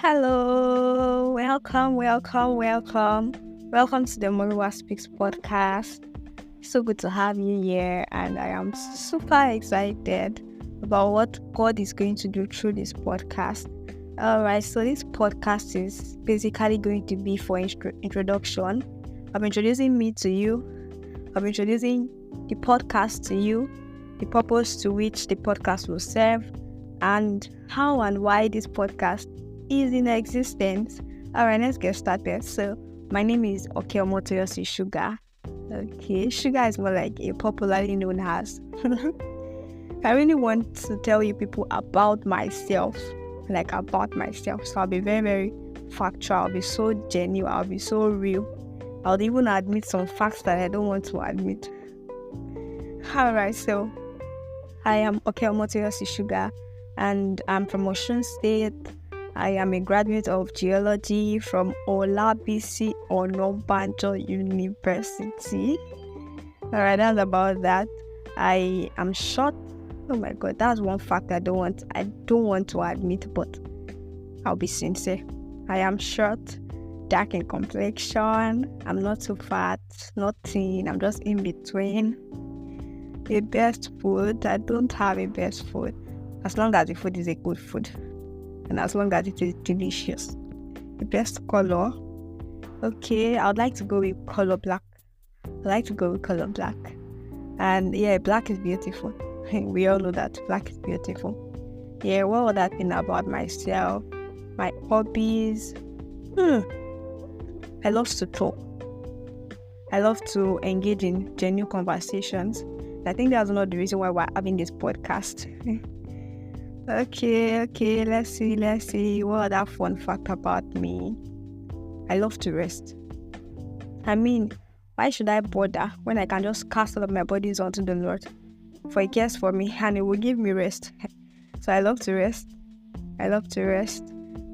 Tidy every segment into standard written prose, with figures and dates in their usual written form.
Hello, welcome. Welcome to the Omo-Oluwa SPEAKS podcast. So good to have you here, and I am super excited about what God is going to do through this podcast. Alright, so this podcast is basically going to be for introduction. I'm introducing me to you. I'm introducing the podcast to you, the purpose to which the podcast will serve, and how and why this podcast is in existence. Alright, let's get started. So, my name is Oke Omotoyosi Sugar. Okay, Sugar is more like a popularly known as. I really want to tell you people about myself. So I'll be very, very factual. I'll be so genuine. I'll be so real. I'll even admit some facts that I don't want to admit. Alright, so I am Oke Omotoyosi Sugar, and I'm from Osun State. I am a graduate of geology from Olabisi Onabanjo University. Alright, that's about that. I am short. Oh my God, that's one fact I don't want to admit, but I'll be sincere. I am short, dark in complexion. I'm not too fat, not thin. I'm just in between. The best food, I don't have a best food. As long as the food is a good food, and as long as it is delicious. The best color, okay, I would like to go with color black. And yeah, black is beautiful. We all know that black is beautiful. Yeah, what other thing about myself? My hobbies. I love to talk. I love to engage in genuine conversations. I think that's not the reason why we're having this podcast. Okay, let's see. What other fun fact about me? I love to rest. I mean, why should I bother when I can just cast all of my bodies onto the Lord? For He cares for me and He will give me rest. So I love to rest.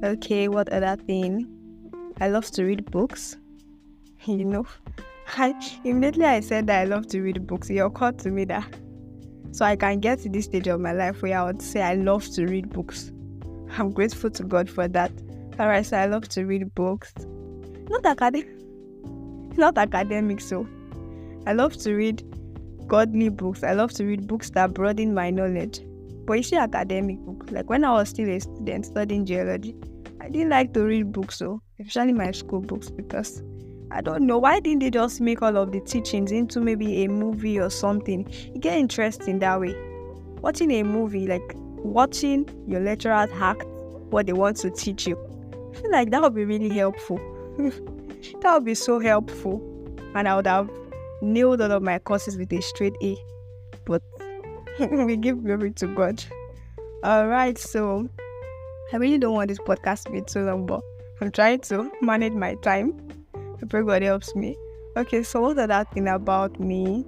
Okay, what other thing? I love to read books. Immediately I said that I love to read books, it occurred to me that so I can get to this stage of my life where I would say I love to read books. I'm grateful to God for that. Alright, so I love to read books. Not academic, so I love to read godly books. I love to read books that broaden my knowledge. But you see, academic books, like when I was still a student studying geology, I didn't like to read books, so especially my school books, because I don't know, why didn't they just make all of the teachings into maybe a movie or something? You get interesting that way. Watching a movie, like watching your lecturers act what they want to teach you. I feel like that would be really helpful. That would be so helpful. And I would have nailed all of my courses with a straight A. But we give glory to God. Alright, so I really don't want this podcast to be too long, but I'm trying to manage my time. I pray God helps me. Okay, so what other thing about me?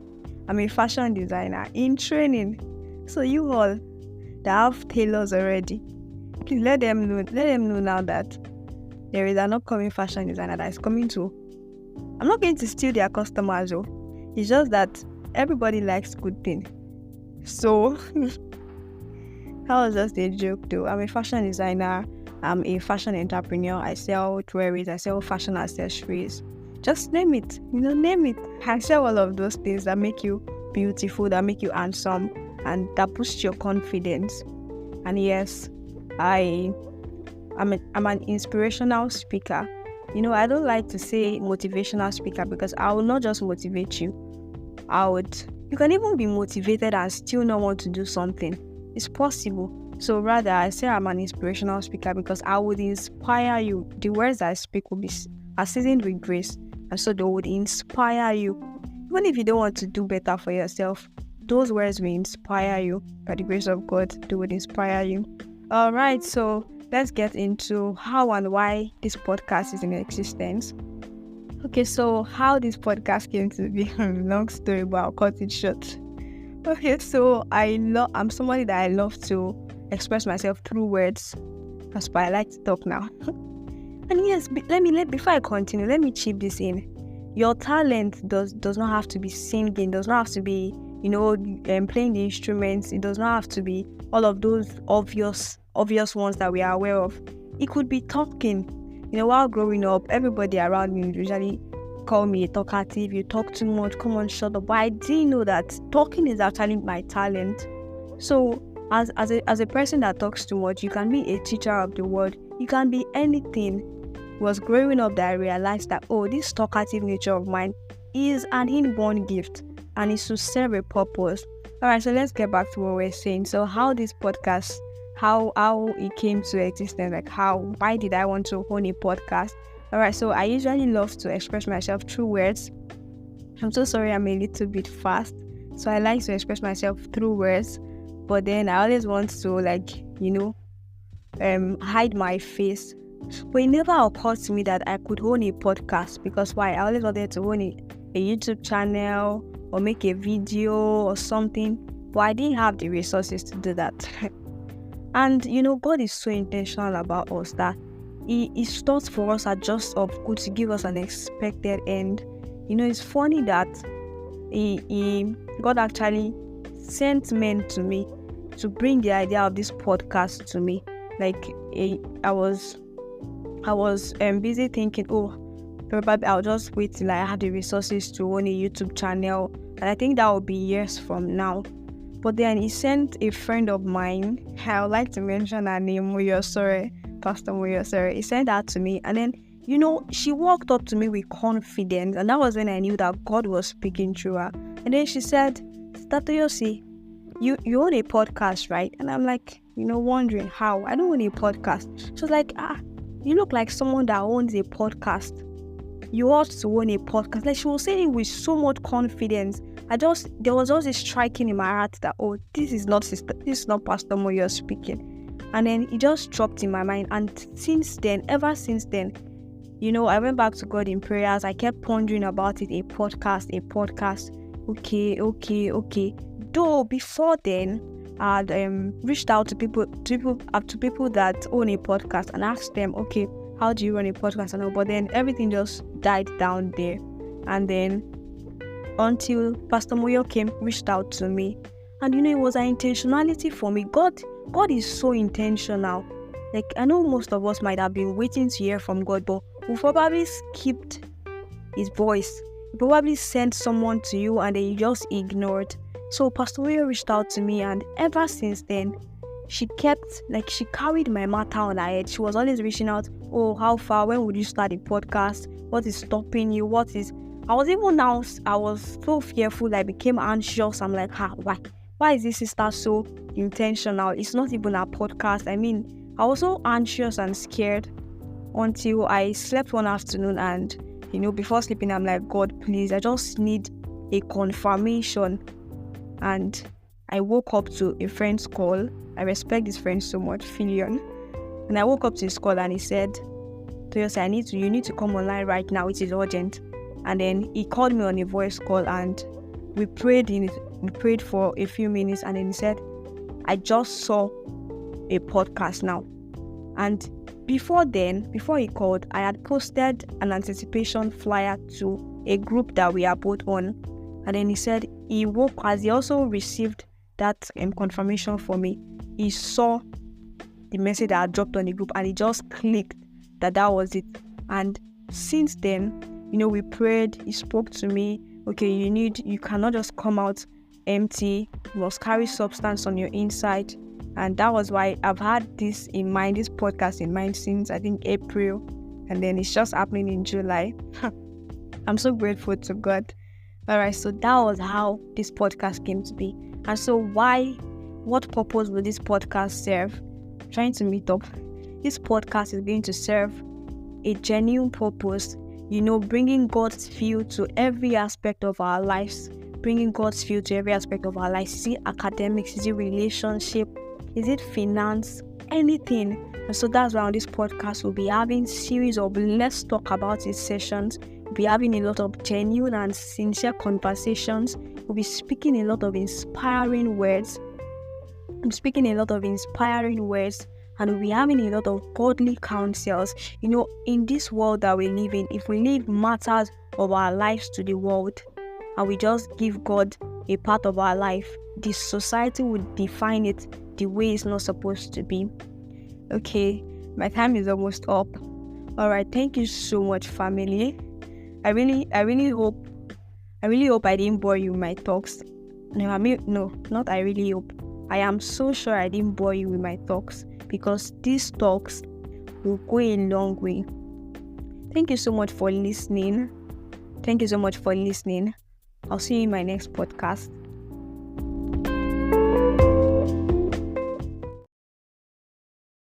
I'm a fashion designer in training. So you all that have tailors already, please let them know now that there is an upcoming fashion designer that is coming to. I'm not going to steal their customers though. It's just that everybody likes good things. So that was just a joke though. I'm a fashion designer. I'm a fashion entrepreneur. I sell jewelry. I sell fashion accessories. Just name it. Name it. I sell all of those things that make you beautiful, that make you handsome, and that boosts your confidence. And yes, I'm an inspirational speaker. I don't like to say motivational speaker because I will not just motivate you. You can even be motivated and still not want to do something. It's possible. So rather, I say I'm an inspirational speaker because I would inspire you. The words I speak will are seasoned with grace, and so they would inspire you. Even if you don't want to do better for yourself, those words will inspire you. By the grace of God, they would inspire you. Alright, so let's get into how and why this podcast is in existence. Okay, so how this podcast came to be a long story, but I'll cut it short. Okay, so I'm somebody that I love to express myself through words. That's why I like to talk now. And yes, before I continue, let me chip this in. Your talent does not have to be singing, does not have to be, playing the instruments. It does not have to be all of those obvious ones that we are aware of. it could be talking. While growing up, everybody around me usually call me a talkative. You talk too much, come on, shut up. But I didn't know that talking is actually my talent. So as a person that talks too much, you can be a teacher of the world. You can be anything. It was growing up that I realized that, this talkative nature of mine is an inborn gift and is to serve a purpose. All right, so let's get back to what we're saying. So how this podcast, how it came to existence, like why did I want to own a podcast? All right, so I usually love to express myself through words. I'm so sorry I'm a little bit fast. So I like to express myself through words, but then I always want to hide my face. But it never occurred to me that I could own a podcast, because why? I always wanted to own a YouTube channel or make a video or something, but I didn't have the resources to do that. And God is so intentional about us that He thought for us are just of good to give us an expected end. It's funny that God actually sent men to me to bring the idea of this podcast to me. I was busy thinking, probably I'll just wait till I have the resources to own a YouTube channel, and I think that will be years from now. But then He sent a friend of mine. I would like to mention her name, Pastor Moyosore. He sent that to me, and then she walked up to me with confidence, and that was when I knew that God was speaking through her. And then she said, "Sister Toyosi, you own a podcast, right?" And I'm like, wondering how. I don't own a podcast. She was like, you look like someone that owns a podcast. You ought to own a podcast. Like, she was saying it with so much confidence. There was just this striking in my heart that, this is not Pastor Moyo speaking. And then it just dropped in my mind. And ever since then, I went back to God in prayers. I kept pondering about it. A podcast. Okay. Though before then, I'd reached out to people that own a podcast and asked them, okay, how do you run a podcast? And all, but then everything just died down there. And then until Pastor Moyo reached out to me, and it was an intentionality for me. God is so intentional. Like, I know most of us might have been waiting to hear from God, but we probably skipped His voice. He probably sent someone to you and then you just ignored. So Pastor Moyo reached out to me, and ever since then, she carried my matter on her head. She was always reaching out, how far? When would you start a podcast? What is stopping you? I was so fearful. I became anxious. I'm like, why is this sister so intentional? It's not even a podcast. I mean, I was so anxious and scared until I slept one afternoon, and before sleeping, I'm like, God, please, I just need a confirmation. And I woke up to a friend's call. I respect this friend so much, Filion. And I woke up to his call, and he said, Toyosi, you need to come online right now. It is urgent. And then he called me on a voice call, and we prayed for a few minutes, and then he said, I just saw a podcast now. And before he called, I had posted an anticipation flyer to a group that we are both on. And then he said he woke, as he also received that confirmation for me, he saw the message that I dropped on the group, and he just clicked that was it. And since then, we prayed. He spoke to me. Okay, you cannot just come out empty. You must carry substance on your inside. And that was why I've had this podcast in mind since I think April, and then it's just happening in July. I'm so grateful to God. Alright, so that was how this podcast came to be. And so what purpose will this podcast serve? Trying to meet up. This podcast is going to serve a genuine purpose, bringing God's view to every aspect of our lives. Is it academics? Is it relationship? Is it finance? Anything. And so that's why on this podcast we'll be having series of Let's Talk About It sessions. We'll be having a lot of genuine and sincere conversations. We'll be speaking a lot of inspiring words. And we'll be having a lot of godly counsels. In this world that we live in, if we leave matters of our lives to the world and we just give God a part of our life, the society would define it the way it's not supposed to be. Okay, My time is almost up. All right, thank you so much, family. I really hope I didn't bore you with my talks. No, not I really hope. I am so sure I didn't bore you with my talks, because these talks will go a long way. Thank you so much for listening. I'll see you in my next podcast.